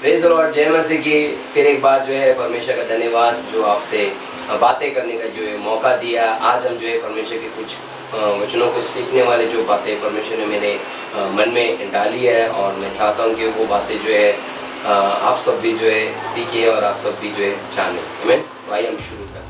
Praise the Lord, जय मसीह की। फिर एक बार जो है परमेश्वर का धन्यवाद जो आपसे बातें करने का जो है मौका दिया। आज हम जो है परमेश्वर के कुछ वचनों को सीखने वाले जो बातें परमेश्वर ने मेरे मन में डाली है, और मैं चाहता हूँ कि वो बातें जो है आप सब भी जो है सीखिए और आप सब भी जो है जानें। आमीन। तो आइए हम शुरू करते हैं।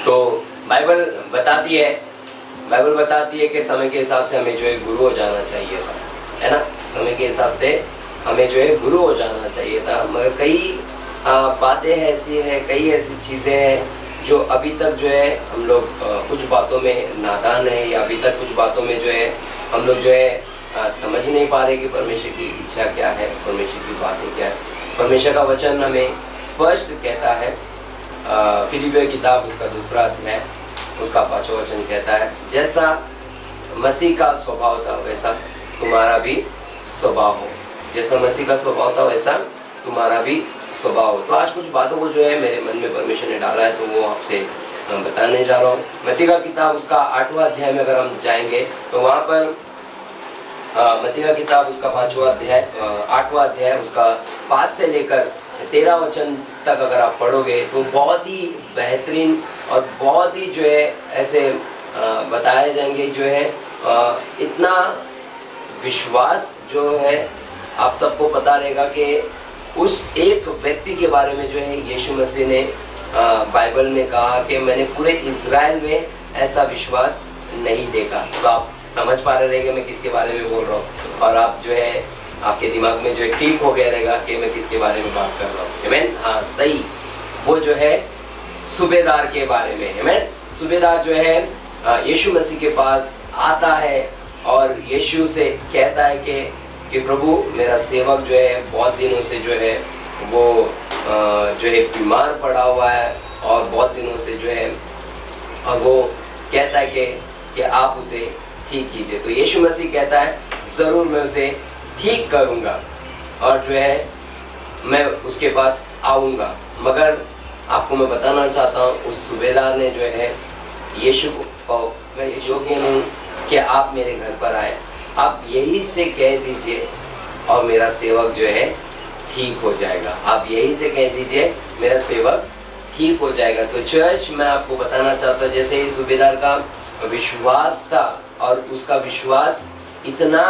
तो बाइबल बताती है कि समय के हिसाब से हमें जो है गुरु हो जाना चाहिए था, है ना। समय के हिसाब से हमें जो है गुरु हो जाना चाहिए था, मगर कई बातें ऐसी हैं, कई ऐसी चीज़ें हैं जो अभी तक जो है हम लोग कुछ बातों में नादान है, या अभी तक कुछ बातों में जो है हम लोग जो है समझ नहीं पा रहे कि परमेश्वर की इच्छा क्या है, परमेश्वर की बातें क्या है। परमेश्वर का वचन हमें स्पष्ट कहता है, फिलिपियों की किताब उसका 2 अध्याय उसका 5वां वचन कहता है, जैसा मसीह का स्वभाव था वैसा तुम्हारा भी स्वभाव हो। जैसा मसीह का स्वभाव था वैसा तुम्हारा भी स्वभाव हो। तो आज कुछ बातों को जो है मेरे मन में परमेश्वर ने डाला है, तो वो आपसे बताने जा रहा हूँ। मत्ती का किताब उसका 8वां अध्याय में अगर हम जाएंगे तो वहाँ पर मत्ती का किताब उसका 5वां अध्याय 8वां अध्याय उसका 5 से लेकर 13 वचन तक अगर आप पढ़ोगे तो बहुत ही बेहतरीन और बहुत ही जो है ऐसे बताए जाएंगे जो है इतना विश्वास जो है आप सबको पता रहेगा कि उस एक व्यक्ति के बारे में जो है यीशु मसीह ने बाइबल में कहा कि मैंने पूरे इज़राइल में ऐसा विश्वास नहीं देखा। तो आप समझ पा रहे रहेंगे मैं किसके बारे में बोल रहा हूँ, और आप जो है आपके दिमाग में जो है क्लिक हो गया रहेगा कि मैं किसके बारे में बात कर रहा हूँ। आमीन। हाँ सही, वो जो है सूबेदार के बारे में। आमीन। सूबेदार जो है यीशु मसीह के पास आता है और यीशु से कहता है कि प्रभु मेरा सेवक जो है बहुत दिनों से जो है वो जो है बीमार पड़ा हुआ है, और बहुत दिनों से जो है और वो कहता है कि आप उसे ठीक कीजिए। तो यीशु मसीह कहता है ज़रूर मैं उसे ठीक करूँगा और जो है मैं उसके पास आऊँगा। मगर आपको मैं बताना चाहता हूँ उस सूबेदार ने जो है यीशु को मैं इस योग्य नहीं हूँ कि आप मेरे घर पर आए, आप यही से कह दीजिए और मेरा सेवक जो है ठीक हो जाएगा। आप यही से कह दीजिए मेरा सेवक ठीक हो जाएगा। तो चर्च मैं आपको बताना चाहता हूँ जैसे इस सूबेदार का विश्वास था और उसका विश्वास इतना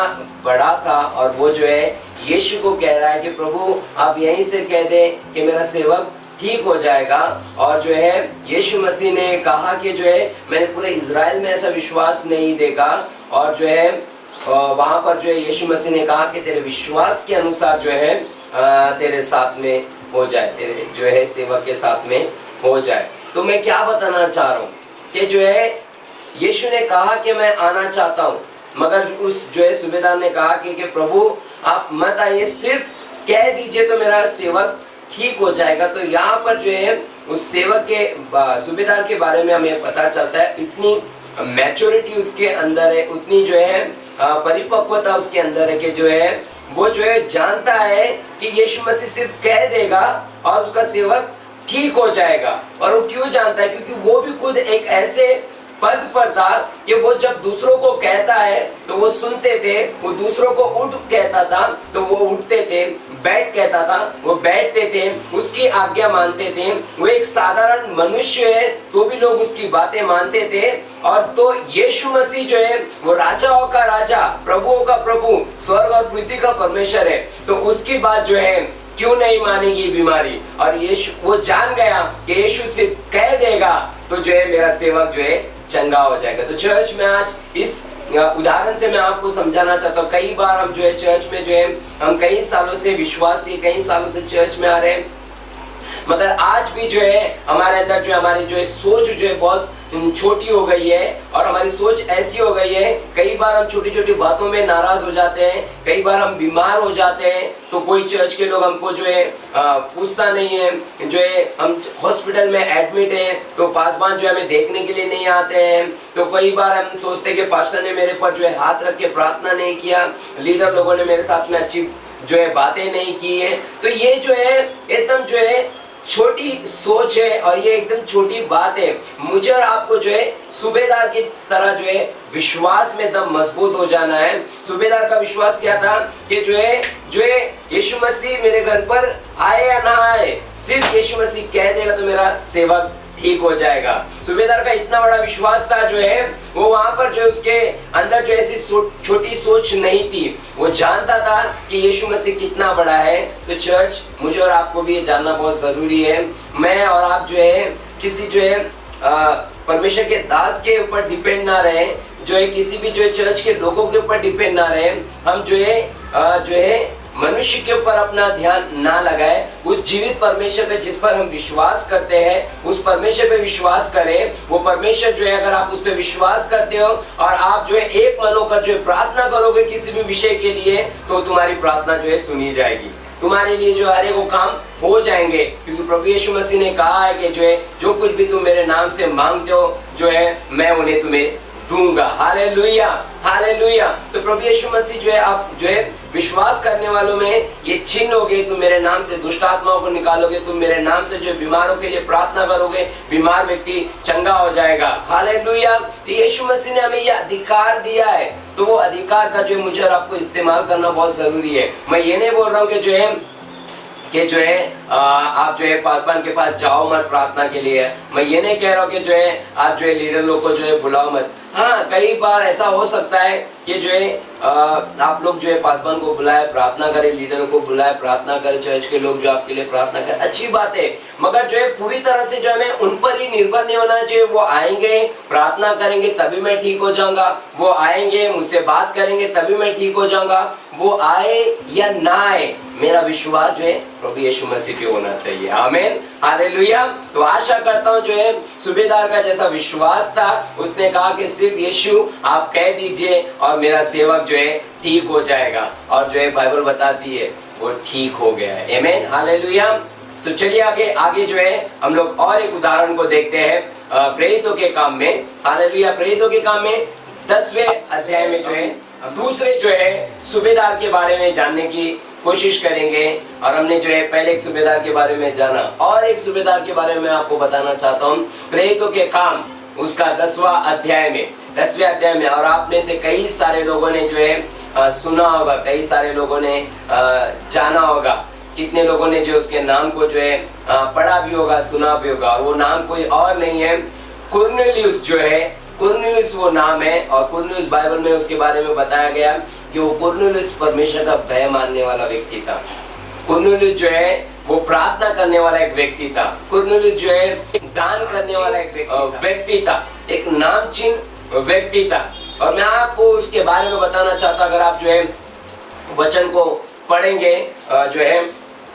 बड़ा था, और वो जो है यीशु को कह रहा है कि प्रभु आप यहीं से कह दें कि मेरा सेवक ठीक हो जाएगा। और जो है यीशु मसीह ने कहा कि जो है मैंने पूरे इज़राइल में ऐसा विश्वास नहीं देखा, और जो है वहाँ पर जो है यीशु मसीह ने कहा कि तेरे विश्वास के अनुसार जो है तेरे साथ में हो जाए, तेरे जो है सेवक के साथ में हो जाए। तो मैं क्या बताना चाह रहा हूँ कि जो है यीशु ने कहा कि मैं आना चाहता हूँ, मगर उस जो है सूबेदार ने कहा कि प्रभु आप मत आइए, सिर्फ कह दीजिए तो मेरा सेवक ठीक हो जाएगा। तो यहाँ पर जो है उस सेवक के सूबेदार के बारे में हमें पता चलता है, इतनी मैच्योरिटी उसके अंदर है, उतनी जो है परिपक्वता उसके अंदर है कि जो है वो जो है जानता है कि यीशु मसीह सिर्फ कह देगा और उसका सेवक ठीक हो जाएगा। और वो क्यों जानता है? क्योंकि वो भी खुद एक ऐसे पद पर था कि वो जब दूसरों को कहता है तो वो सुनते थे, वो दूसरों को उठ कहता था तो वो उठते थे, बैठ कहता था वो बैठते थे, उसकी आज्ञा मानते थे। वो एक साधारण मनुष्य है तो भी लोग उसकी बातें मानते थे। और तो यीशु मसीह जो है वो राजाओं का राजा, प्रभुओं का प्रभु, स्वर्ग और पृथ्वी का परमेश्वर है, तो उसकी बात जो है क्यों नहीं मानेगी बीमारी। और यीशु वो जान गया कि यीशु सिर्फ कह देगा तो जो है मेरा सेवक जो है चंगा हो जाएगा। तो चर्च में आज इस उदाहरण से मैं आपको समझाना चाहता हूँ। कई बार हम जो है चर्च में जो है हम कई सालों से विश्वासी, कई सालों से चर्च में आ रहे हैं, मगर आज भी जो है हमारे अंदर जो हमारी जो है सोच जो है बहुत छोटी हो गई है, और हमारी सोच ऐसी हो गई है कई बार हम छोटी छोटी बातों में नाराज हो जाते हैं, कई बार हम बीमार हो जाते हैं तो कोई चर्च के लोग हमको जो है पूछता नहीं है, जो है हम हॉस्पिटल में एडमिट हैं तो पासवान जो है हमें देखने के लिए नहीं आते हैं। तो कई बार हम सोचते हैं कि पास्टर ने मेरे पर जो है हाथ रख के प्रार्थना नहीं किया, लीडर लोगों ने मेरे साथ में अच्छी जो है बातें नहीं की है। तो ये जो है एकदम जो है छोटी सोच है और ये एकदम छोटी बात है। मुझे और आपको जो है सूबेदार की तरह जो है विश्वास में एकदम मजबूत हो जाना है। सूबेदार का विश्वास क्या था कि जो है यीशु मसीह मेरे घर पर आए या ना आए, सिर्फ यीशु मसीह कह देगा तो मेरा सेवक ठीक हो जाएगा। सूबेदार का इतना बड़ा विश्वास था जो है वो वहां पर जो उसके अंदर जो ऐसी छोटी सोच नहीं थी, वो जानता था कि यीशु मसीह कितना बड़ा है। तो चर्च, मुझे और आपको भी ये जानना बहुत जरूरी है। मैं और आप जो है किसी जो है परमेश्वर के दास के ऊपर डिपेंड ना रहे, जो है किसी भी जो है चर्च के लोगों के ऊपर डिपेंड ना रहे। हम जो है मनुष्य के ऊपर अपना ध्यान ना लगाए, उस जीवित परमेश्वर पे जिस पर हम विश्वास करते हैं उस परमेश्वर पे विश्वास करें। वो परमेश्वर जो है, अगर आप उस पे विश्वास करते हो और आप जो है एक मन होकर जो है प्रार्थना करोगे किसी भी विषय के लिए, तो तुम्हारी प्रार्थना जो है सुनी जाएगी। तुम्हारे लिए जो हर एक काम हो जाएंगे, क्योंकि प्रभु यीशु मसीह ने कहा है कि जो है जो कुछ भी तुम मेरे नाम से मांगते हो जो है मैं उन्हें तुम्हें दूंगा। Hallelujah, hallelujah. तो प्रभु यीशु मसीह जो है, आप जो है विश्वास करने वालों में ये चिन्ह होगे। तुम मेरे नाम से दुष्ट आत्माओं को निकालोगे, तुम मेरे नाम से जो बीमारों के लिए प्रार्थना करोगे, बीमार व्यक्ति चंगा हो जाएगा। हालेलुया। तो यीशु मसीह ने हमें ये अधिकार दिया है, तो वो अधिकार का जो है मुझे और आपको इस्तेमाल करना बहुत जरूरी है। मैं ये नहीं बोल रहा हूँ कि जो है आप जो है पासवान के पास जाओ मत प्रार्थना के लिए। मैं ये नहीं कह रहा हूँ कि जो है आप जो है लीडर लोग को जो है बुलाओ मत। हाँ, कई बार ऐसा हो सकता है कि जो है आप लोग जो है पासवान को बुलाए, प्रार्थना करें, लीडरों को बुलाए, प्रार्थना करें, चर्च के लोग जो आपके लिए प्रार्थना करें, अच्छी बात है। मगर जो है पूरी तरह से जो है हमें उन पर ही निर्भर नहीं होना चाहिए। वो आएंगे, प्रार्थना करेंगे तभी मैं ठीक हो जाऊंगा, वो आएंगे मुझसे बात करेंगे तभी मैं ठीक हो जाऊंगा। वो आए या ना आए, मेरा विश्वास जो है प्रभु यीशु मसीह पे होना चाहिए। आमीन, हालेलुया। तो आशा करता हूँ जो है सूबेदार का जैसा विश्वास था, उसने कहा कि सिर्फ यीशु आप कह दीजिए और मेरा सेवक जो है ठीक हो जाएगा। और जो है बाइबल बताती है वो ठीक हो गया है। आमीन, हालेलुया। तो चलिए आगे जो है हम लोग और एक उदाहरण को देखते हैं प्रेरितों के काम में। हालेलुया। प्रेरितों के काम में 10वें अध्याय में जो है दूसरे जो है सूबेदार के बारे में जानने की कोशिश करेंगे। और हमने जो है पहले एक सूबेदार के बारे में जाना, और एक सूबेदार के बारे में आपको बताना चाहता हूँ। प्रेरितों के काम उसका 10वां अध्याय में, 10वें अध्याय में। और आप में से कई सारे लोगों ने जो है सुना होगा, कई सारे लोगों ने जाना होगा, कितने लोगों ने जो उसके नाम को जो है पढ़ा भी होगा, सुना भी होगा। और वो नाम कोई और नहीं है, कुरनेलियुस जो है, कुरनेलियुस वो नाम है। और कुरनेलियुस बाइबल में उसके बारे में बताया गया कि वो कुरनेलियुस परमेश्वर का भय मानने वाला व्यक्ति था। कुरनेलियुस जो है वो प्रार्थना करने वाला एक व्यक्ति था। कुरनेलियुस जो है दान करने वाला एक व्यक्ति था, एक नामचीन व्यक्ति था। और मैं आपको उसके बारे में बताना चाहता, अगर आप जो है वचन को पढ़ेंगे जो है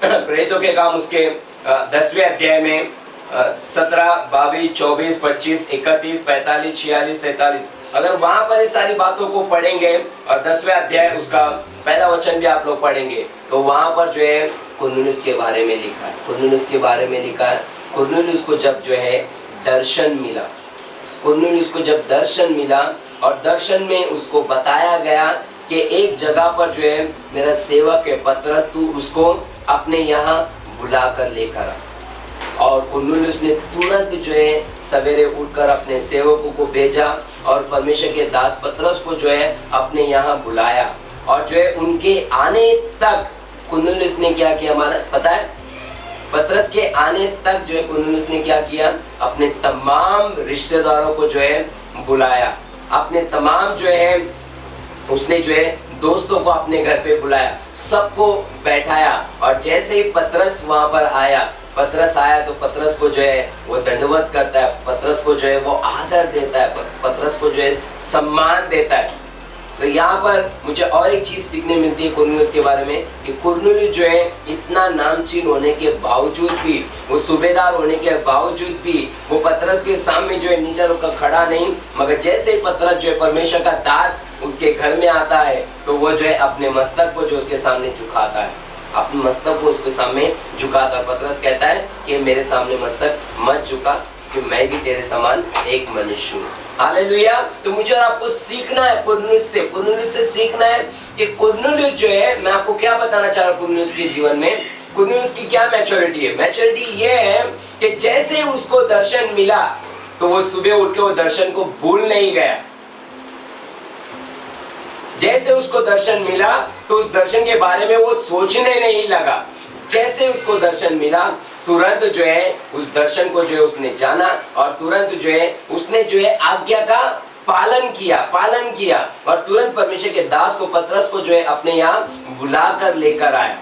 प्रेरितों के काम उसके 10वें अध्याय में 17, 22, 24, 25, 31, 45, 46, 47, अगर वहां पर इस सारी बातों को पढ़ेंगे और 10वें अध्याय उसका पहला वचन भी आप लोग पढ़ेंगे, तो वहां पर जो है कुरनेलियुस के बारे में लिखा है। कुरनेलियुस के बारे में लिखा है, कुरनेलियुस को जब जो है दर्शन मिला, कुरनेलियुस को जब दर्शन मिला और दर्शन में उसको बताया गया कि एक जगह पर जो है मेरा सेवक है पतरस, तू उसको अपने यहाँ बुला कर लेकर आ। और कुरनेलियुस ने तुरंत जो है सवेरे उठकर अपने सेवकों को भेजा और परमेश्वर के दास पतरस को जो है अपने यहाँ बुलाया। और जो है उनके आने तक कुरनेलियुस ने क्या किया, हमारा पता है, पतरस के आने तक जो है कुरनेलियुस ने क्या किया, अपने तमाम रिश्तेदारों को जो है बुलाया, अपने तमाम जो है उसने जो है दोस्तों को अपने घर पे बुलाया, सबको बैठाया। और जैसे ही पतरस वहां पर आया, पतरस आया तो पतरस को जो है वो दंडवत करता है, पतरस को जो है वो आदर देता है, पतरस को जो है सम्मान देता है। तो यहाँ पर मुझे और एक चीज सीखने मिलती है कुरनेलियुस के बारे में कि कुरनेलियुस जो है इतना नामचीन होने के बावजूद भी, वो सूबेदार होने के बावजूद भी वो पतरस के सामने जो है नीचा होकर खड़ा नहीं, मगर जैसे ही पतरस जो है परमेश्वर का दास उसके घर में आता है तो वो जो है अपने मस्तक को जो उसके सामने झुकाता है, अपने मस्तक को उसके सामने झुकाता है। पतरस कहता है कि मेरे सामने मस्तक मत झुका, कि मैं भी तेरे समान एक मनुष्य हूँ। हालेलुया। तो मुझे और आपको सीखना है कुरनेलियुस से सीखना है कि कुरनेलियुस जो है, मैं आपको क्या बताना चाह रहा हूँ कुरनेलियुस के जीवन में, कुरनेलियुस की क्या मैच्योरिटी है। मैच्योरिटी ये है कि जैसे उसको दर्शन मिला तो वो सुबह उठ के वो दर्शन को भूल नहीं गया। जैसे उसको दर्शन मिला तो उस दर्शन के बारे में वो सोचने नहीं लगा। जैसे उसको दर्शन मिला तुरंत जो है उस दर्शन को जो है उसने जाना और तुरंत जो है उसने जो है आज्ञा का पालन किया और तुरंत परमेश्वर के दास को पतरस को जो है अपने यहाँ बुलाकर लेकर आया।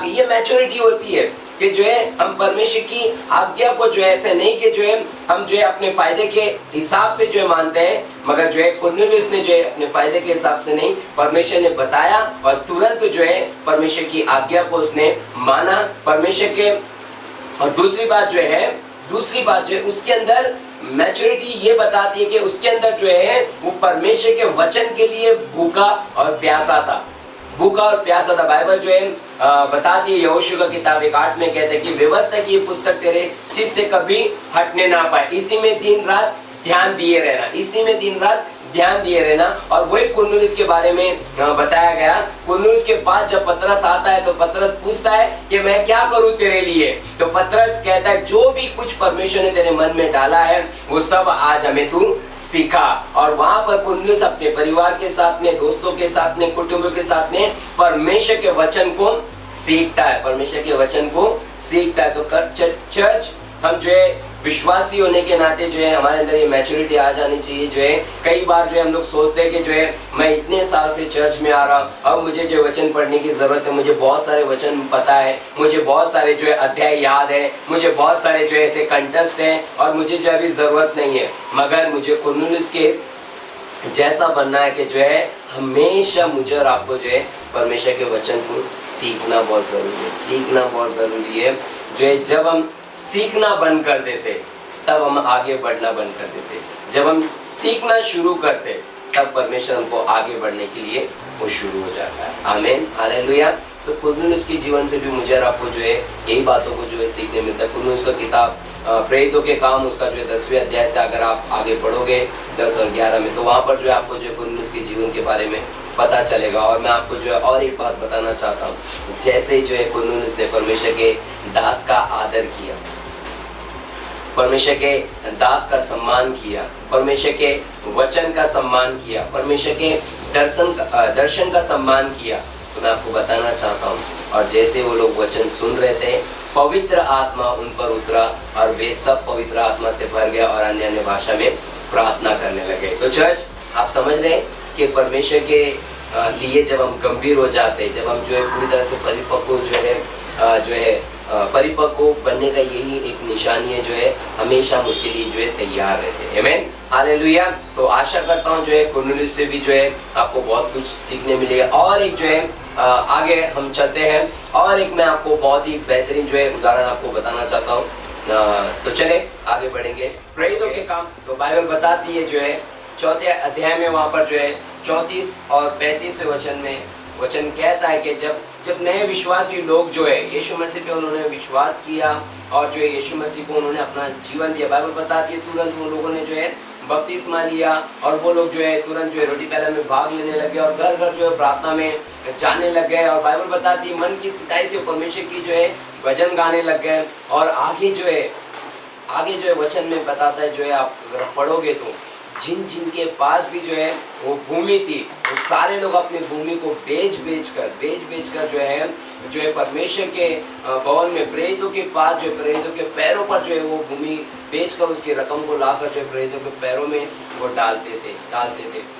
ये मैच्योरिटी होती है कि जो है हम परमेश्वर की आज्ञा को जो है ऐसे नहीं कि जो है हम जो है अपने फायदे के हिसाब से जो है मानते हैं, मगर जो है कुरनेलियुस ने जो है अपने फायदे के हिसाब से नहीं, परमेश्वर ने बताया और तुरंत जो है परमेश्वर की आज्ञा को उसने माना परमेश्वर के। और दूसरी बात जो है उसके अंदर मैच्योरिटी ये बताती है कि उसके अंदर जो है वो परमेश्वर के वचन के लिए भूखा और प्यासा था। बाइबल जो है बताती है, यहोशू का किताब 1:8 में कहते हैं कि व्यवस्था की ये पुस्तक तेरे चित्त से कभी हटने ना पाए, इसी में दिन रात ध्यान दिए रहना। और वही कुरनेलियुस के बारे में बताया गया। कुरनेलियुस के पास जब पतरस आता है तो पतरस पूछता है कि मैं क्या करूं तेरे लिए। तो पतरस कहता है जो भी कुछ परमेश्वर ने तेरे मन में डाला है वो सब आज हमें तू सिखा। और वहां पर कुरनेलियुस अपने परिवार के साथ में, दोस्तों के साथ में, कुटुंबों के साथ में परमेश्वर के वचन को सीखता है। तो चर्च हम जो है विश्वासी होने के नाते जो है हमारे अंदर ये मैच्योरिटी आ जानी चाहिए। जो है कई बार जो है हम लोग सोचते हैं कि जो है मैं इतने साल से चर्च में आ रहा हूँ, अब मुझे जो वचन पढ़ने की जरूरत है, मुझे बहुत सारे वचन पता है, मुझे बहुत सारे जो है अध्याय याद है, मुझे बहुत सारे जो है ऐसे कंटेस्ट हैं और मुझे जो अभी जरूरत नहीं है। मगर मुझे कुरनेलियुस के जैसा बनना है कि जो है हमेशा मुझे और आपको जो है परमेश्वर के वचन को सीखना बहुत ज़रूरी है। जो है जब हम सीखना बंद कर देते तब हम आगे बढ़ना बंद कर देते। जब हम सीखना शुरू करते तब परमेश्वर हमको आगे बढ़ने के लिए वो शुरू हो जाता है। आमीन, हालेलुया। तो कुरनेलियुस के जीवन से भी मुझे और आपको जो है यही बातों को जो है सीखने मिलता है। कुरनेलियुस का किताब प्रेरितों के काम उसका जो है 10वें अध्याय से अगर आप आगे पढ़ोगे 10 और 11 में, तो वहाँ पर जो है आपको जो है कुरनेलियुस के जीवन के बारे में पता चलेगा। और मैं आपको जो है और एक बात बताना चाहता हूँ, जैसे जो है कुरनेलियुस ने परमेश्वर के दास का आदर किया, परमेश्वर के दास का सम्मान किया, परमेश्वर के वचन का सम्मान किया, परमेश्वर के दर्शन का सम्मान किया, तो मैं आपको बताना चाहता हूँ और जैसे वो लोग वचन सुन रहे थे पवित्र आत्मा उन पर उतरा और वे सब पवित्र आत्मा से भर गया और अन्य अन्य भाषा में प्रार्थना करने लगे। तो चर्च आप समझ रहे हैं कि परमेश्वर के लिए जब हम गंभीर हो जाते हैं, जब हम जो है पूरी तरह से परिपक्व बनने का यही एक निशानी है, जो है हमेशा हम उसके लिए जो है तैयार रहते हैं। आमीन, हालेलुया। तो आशा करता हूँ जो है कुरनेलियुस से भी जो है आपको बहुत कुछ सीखने मिलेगा। और एक जो है आगे हम चलते हैं और एक मैं आपको बहुत ही बेहतरीन जो है उदाहरण आपको बताना चाहता हूँ। तो चले आगे बढ़ेंगे। प्रेरितों के काम तो बाइबल बताती है जो है 4थे अध्याय में, वहाँ पर जो है 34 और 35वें वचन में वचन कहता है कि जब नए विश्वासी लोग जो है यीशु मसीह पे उन्होंने विश्वास किया और जो है यीशु मसीह को उन्होंने अपना जीवन दिया, बाइबल बताती है तुरंत उन लोगों ने जो है बपतिस्मा लिया और वो लोग जो है तुरंत जो है रोटी पहला में भाग लेने लगे और घर घर जो है प्रार्थना में जाने लग गए। और बाइबल बताती है मन की सिताई से परमेश्वर की जो है भजन गाने लग गए। और आगे जो है वचन में बताता है, जो है आप अगर पढ़ोगे तो जिन के पास भी जो है वो भूमि थी, वो सारे लोग अपनी भूमि को बेच कर जो है परमेश्वर के भवन में प्रेरितों के पास, जो प्रेरितों के पैरों पर जो है वो भूमि बेचकर उसकी रकम को लाकर जो है प्रेरितों के पैरों में वो डालते थे।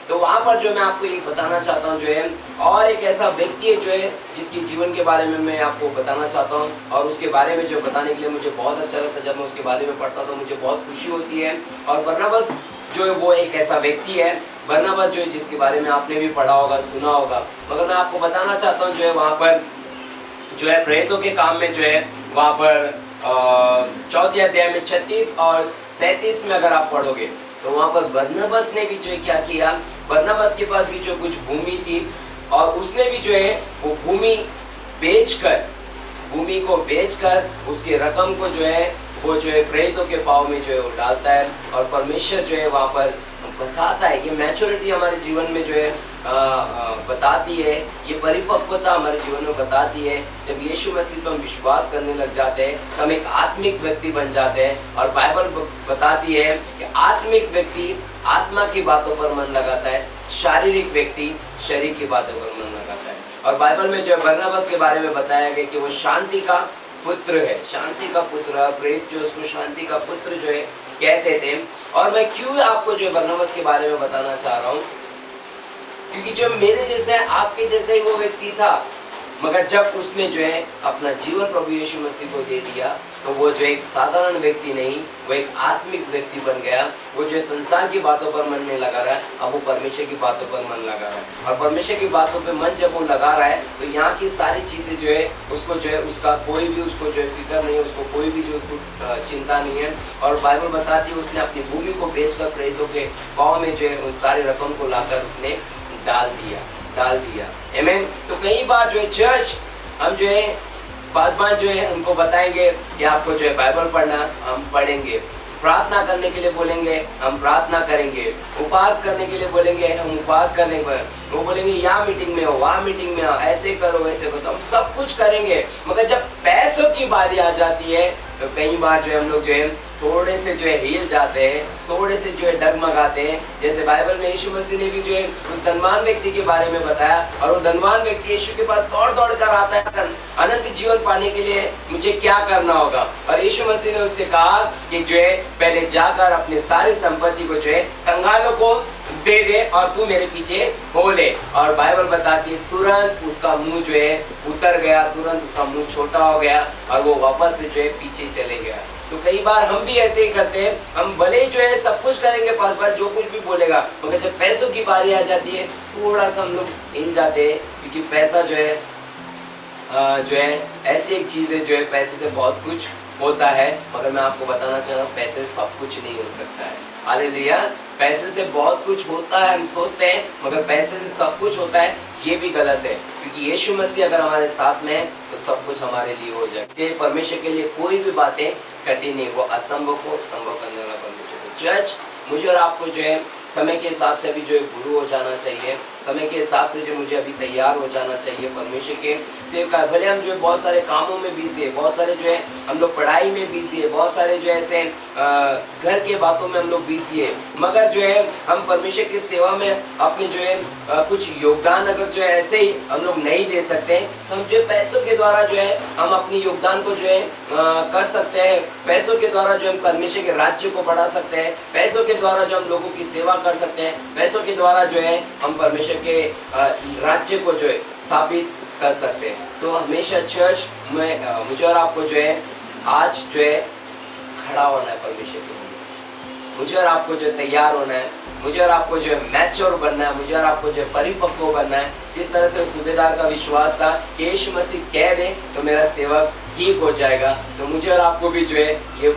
तो वहाँ पर जो मैं आपको एक बताना चाहता हूँ जो है, और एक ऐसा व्यक्ति है जो है जिसके जीवन के बारे में मैं आपको बताना चाहता हूँ और उसके बारे में जो बताने के लिए मुझे बहुत अच्छा लगता है। जब मैं उसके बारे में पढ़ता हूँ तो मुझे बहुत खुशी होती है। और बरनबास जो है वो एक ऐसा व्यक्ति है, बरनबास जो है जिसके बारे में आपने भी पढ़ा होगा, सुना होगा, मगर मैं आपको बताना चाहता हूँ जो है वहाँ पर जो है प्रेरितों के काम में जो है वहाँ पर 4थे अध्याय में 36 और 37 में अगर आप पढ़ोगे तो वहाँ पर बरनबास ने भी जो है क्या किया, बरनबास के पास भी जो कुछ भूमि थी और उसने भी जो है वो भूमि को बेचकर उसकी रकम को जो है वो जो है प्रेरितों के पाँव में जो है वो डालता है, और परमेश्वर जो है वहाँ पर बताता है। ये मैच्योरिटी हमारे जीवन में जो है बताती है, ये परिपक्वता हमारे जीवन में बताती है। जब यीशु मसीह पर हम विश्वास करने लग जाते हैं तो हम एक आत्मिक व्यक्ति बन जाते हैं, और बाइबल बताती है कि आत्मिक व्यक्ति आत्मा की बातों पर मन लगाता है, शारीरिक व्यक्ति शरीर की बातों पर मन लगाता है। और बाइबल में जो है बरनबास के बारे में बताया गया कि वो शांति का पुत्र है, शांति का पुत्र। प्रेरित जो उसको शांति का पुत्र जो है कहते थे। और मैं क्यों आपको जो है बरनबास के बारे में बताना चाह रहा हूँ, क्योंकि जो मेरे जैसे आपके जैसे ही वो व्यक्ति था, मगर जब उसने जो है अपना जीवन प्रभु यीशु मसीह को दे दिया तो वो जो एक साधारण व्यक्ति नहीं, वो एक आत्मिक व्यक्ति बन गया। वो जो संसार की बातों पर मन नहीं लगा रहा है, अब वो परमेश्वर की बातों पर मन लगा रहा है। और परमेश्वर की बातों पर मन जब वो लगा रहा है तो यहाँ की सारी चीज़ें जो है उसको जो है उसका कोई भी उसको जो है फिक्र नहीं है, उसको कोई भी जो उसको चिंता नहीं है। और बाइबल बताती है उसने अपनी भूमि को बेचकर प्रेरितों के पाँव में जो है उस सारे रकम को लाकर उसने डाल दिया। आमीन। तो कई बार जो है चर्च हम जो है पासवान जो है हमको बताएंगे कि आपको जो है बाइबल पढ़ना, हम पढ़ेंगे। प्रार्थना करने के लिए बोलेंगे, हम प्रार्थना करेंगे। उपवास करने के लिए बोलेंगे, हम उपवास करने पर वो बोलेंगे यहाँ मीटिंग में हो, वहाँ मीटिंग में हो, ऐसे करो वैसे करो, तो हम सब कुछ करेंगे। मगर जब पैसों की बारी आ जाती है तो कई बार जो है हम लोग जो है थोड़े से जो है हिल जाते हैं, थोड़े से जो है डगमगाते हैं। जैसे बाइबल में यीशु मसीह ने भी जो है उस धनवान व्यक्ति के बारे में बताया, और वो धनवान व्यक्ति यीशु के पास दौड़ कर आता है, अनंत जीवन पाने के लिए मुझे क्या करना होगा। और यीशु मसीह ने उससे कहा कि जो है पहले जाकर अपनी सारी संपत्ति को जो है कंगालों को दे दे और तू मेरे पीछे हो ले। और बाइबल बताती है तुरंत उसका मुंह जो है उतर गया, तुरंत उसका मुंह छोटा हो गया और वो वापस से जो है पीछे चले गया। तो कई बार हम भी ऐसे ही करते हैं, हम भले ही जो है सब कुछ करेंगे, पास पास जो कुछ भी बोलेगा, मगर जब पैसों की बारी आ जाती है थोड़ा सा हम लोग हिल जाते हैं, क्योंकि पैसा जो है ऐसी एक चीज़ है जो है पैसे से बहुत कुछ होता है। मगर मैं आपको बताना चाह रहा हूँ पैसे से सब कुछ नहीं हो सकता है। हालेलुया। पैसे से बहुत कुछ होता है, हम सोचते हैं मगर पैसे से सब कुछ होता है, ये भी गलत है। क्योंकि यीशु मसीह अगर हमारे साथ में है तो सब कुछ हमारे लिए हो जाए। परमेश्वर के लिए कोई भी बातें कठिन नहीं, वो असंभव को संभव करने वाला परमेश्वर। तो चर्च मुझे और आपको जो है समय के हिसाब से अभी जो है गुरु हो जाना चाहिए, समय के हिसाब से जो मुझे अभी तैयार हो जाना चाहिए परमेश्वर के सेवका। भले हम जो है बहुत सारे कामों में बिजी है, बहुत सारे जो है हम लोग पढ़ाई में बिजी है, बहुत सारे जो है ऐसे घर के बातों में हम लोग बिजी है, मगर जो है हम परमेश्वर की सेवा में अपने जो है कुछ योगदान अगर जो है ऐसे ही हम लोग नहीं दे सकते तो हम जो है पैसों के द्वारा जो है हम अपनी योगदान को जो है कर सकते हैं। पैसों के द्वारा जो हम परमेश्वर के राज्य को बढ़ा सकते हैं, पैसों के द्वारा जो हम लोगों की सेवा कर सकते हैं, पैसों के द्वारा जो है हम परमेश्वर के राज्य को जो है स्थापित कर सकते हैं। तो हमेशा चर्च में मुझे और आपको जो है आज जो है खड़ा होना है परमेश्वर के लिए। मुझे और आपको जो तैयार होना है, मुझे और आपको जो है मैच्योर बनना है, मुझे और आपको जो है परिपक्व बनना है। जिस तरह से उस सूबेदार का विश्वास था कि यीशु मसीह कह दे तो मेरा सेवक ठीक हो जाएगा, तो मुझे और आपको भी जो है ये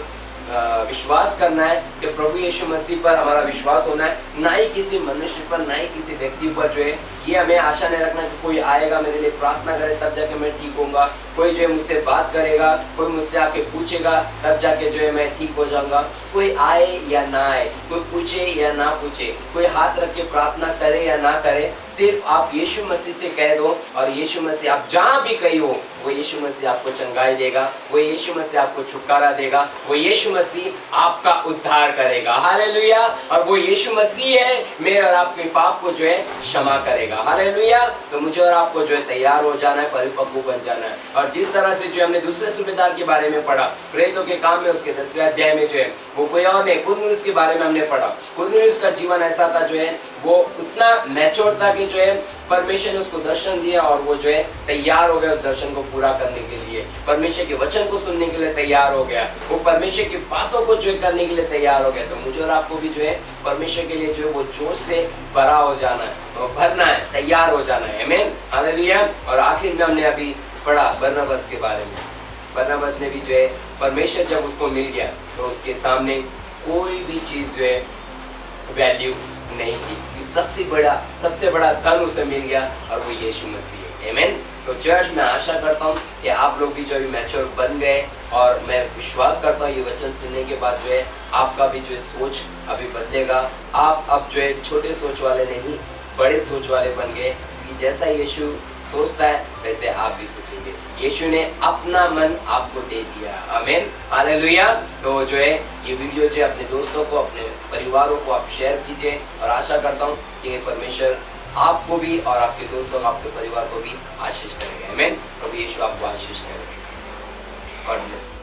विश्वास करना है कि प्रभु यीशु मसीह पर हमारा विश्वास होना है, ना ही किसी मनुष्य पर, ना ही किसी व्यक्ति पर जो है ये हमें आशा नहीं रखना कि कोई आएगा मेरे लिए प्रार्थना करे तब जाके मैं ठीक होऊंगा, कोई जो है मुझसे बात करेगा, कोई मुझसे आके पूछेगा तब जाके जो है मैं ठीक हो जाऊंगा। कोई आए या ना आए, कोई पूछे या ना पूछे, कोई हाथ रख के प्रार्थना करे या ना करे, सिर्फ आप यीशु मसीह से कह दो और यीशु मसीह आप जहाँ भी कहीं हो वो यीशु मसीह आपको चंगाई देगा, वो यीशु मसीह आपको छुटकारा देगा, वो यीशु मसीह आपका उद्धार करेगा। हालेलुया। और वो यीशु मसीह है मेरे और आपके पाप को जो है क्षमा करेगा। हालेलुया। तो मुझे और आपको जो है तैयार हो जाना है, परिपक्व बन जाना है। और जिस तरह से जो हमने दूसरे सूबेदार के बारे में पढ़ा प्रेरितों के काम में उसके 10वें अध्याय में जो है वो कोई और नहीं, कुरनेलियुस के बारे में हमने पढ़ा। कुरनेलियुस का जीवन ऐसा था जो है वो उतना मैच्योर था कि जो है परमेश्वर ने उसको दर्शन दिया और वो जो है तैयार हो गया उस दर्शन को पूरा करने के लिए, परमेश्वर के वचन को सुनने के लिए तैयार हो गया, वो परमेश्वर की बातों को जो है करने के लिए तैयार हो गया। तो मुझे और आपको भी जो है परमेश्वर के लिए जो है वो जोश से भरा हो जाना है, भरना है, तैयार हो जाना है। आमीन। हालेलुया। और आखिर में हमने अभी पढ़ा बरनबास के बारे में। बरनबास ने भी जो है परमेश्वर जब उसको मिल गया तो उसके सामने कोई भी चीज़ जो है वैल्यू नहीं थी। सबसे बड़ा धन उसे मिल गया और वो यीशु मसीह है। आमीन। तो चर्च मैं आशा करता हूँ कि आप लोग भी जो है मैच्योर बन गए, और मैं विश्वास करता हूँ ये वचन सुनने के बाद जो है आपका भी जो है सोच अभी बदलेगा। आप अब जो है छोटे सोच वाले नहीं, बड़े सोच वाले बन गए, कि जैसा यीशु सोचता है वैसे आप भी सोचेंगे। यीशु ने अपना मन आपको दे दिया। आमीन, हालेलुया। तो जो है ये वीडियो जो है अपने दोस्तों को, अपने परिवारों को आप शेयर कीजिए, और आशा करता हूँ कि परमेश्वर आपको भी और आपके दोस्तों, आपके परिवार को भी आशीष करेंगे। आमीन। प्रभु यीशु आपको आशीष करेंगे। God bless.